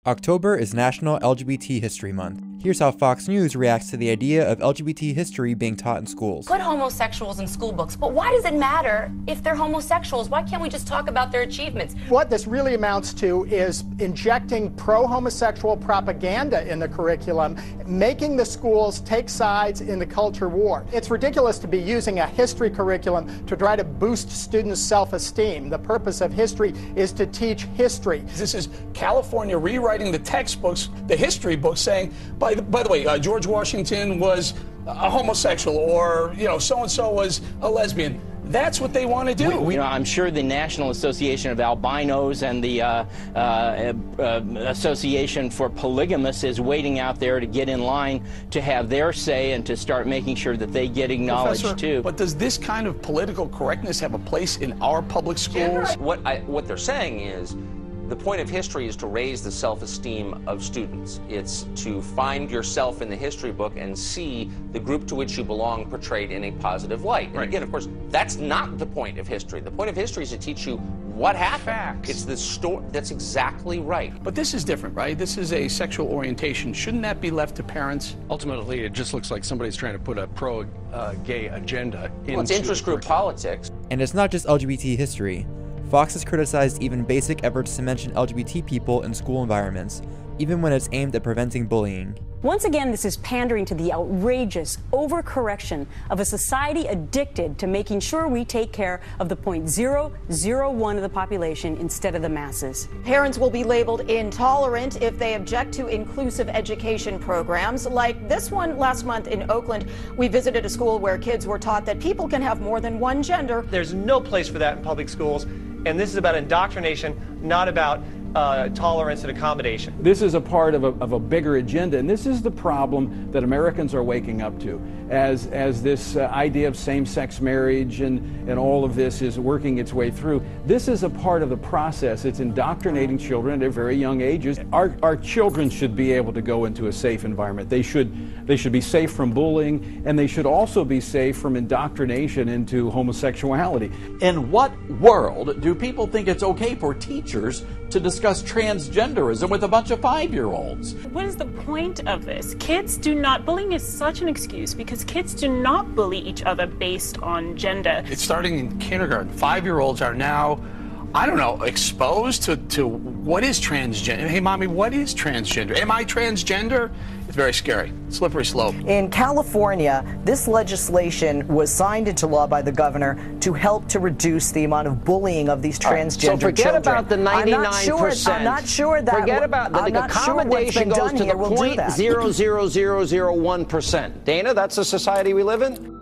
October is National LGBT History Month. Here's how Fox News reacts to the idea of LGBT history being taught in schools. Put homosexuals in school books, but why does it matter if they're homosexuals? Why can't we just talk about their achievements? What this really amounts to is injecting pro-homosexual propaganda in the curriculum, making the schools take sides in the culture war. It's ridiculous to be using a history curriculum to try to boost students' self-esteem. The purpose of history is to teach history. This is California rewriting the textbooks, the history books, saying, by the way, George Washington was a homosexual, or, so-and-so was a lesbian. That's what they want to do. I'm sure the National Association of Albinos and the Association for Polygamists is waiting out there to get in line to have their say and to start making sure that they get acknowledged, Professor, too. But does this kind of political correctness have a place in our public schools? What they're saying is, the point of history is to raise the self-esteem of students. It's to find yourself in the history book and see the group to which you belong portrayed in a positive light. And again, of course, that's not the point of history. The point of history is to teach you what happened. Facts. It's the story. That's exactly right. But this is different, right? This is a sexual orientation. Shouldn't that be left to parents? Ultimately, it just looks like somebody's trying to put a pro-gay agenda into Well, it's interest group politics. And it's not just LGBT history. Fox has criticized even basic efforts to mention LGBT people in school environments, even when it's aimed at preventing bullying. Once again, this is pandering to the outrageous overcorrection of a society addicted to making sure we take care of the 0.001 of the population instead of the masses. Parents will be labeled intolerant if they object to inclusive education programs like this one last month in Oakland. We visited a school where kids were taught that people can have more than one gender. There's no place for that in public schools, and this is about indoctrination, not about tolerance and accommodation. This is a part of a bigger agenda, and this is the problem that Americans are waking up to as this idea of same-sex marriage and all of this is working its way through. This is a part of the process. It's indoctrinating children at very young ages. Our children should be able to go into a safe environment. They should be safe from bullying, and they should also be safe from indoctrination into homosexuality. In what world do people think it's okay for teachers to discuss transgenderism with a bunch of 5-year-olds? What is the point of this? Bullying is such an excuse because kids do not bully each other based on gender. It's starting in kindergarten. 5-year-olds are now, exposed to what is transgender. Hey, mommy, what is transgender? Am I transgender? It's very scary. Slippery slope. In California, this legislation was signed into law by the governor to help to reduce the amount of bullying of these transgender children. So forget about the 99%. I'm not sure that. Forget about the accommodation goes to the 0.00001%. Dana, that's the society we live in?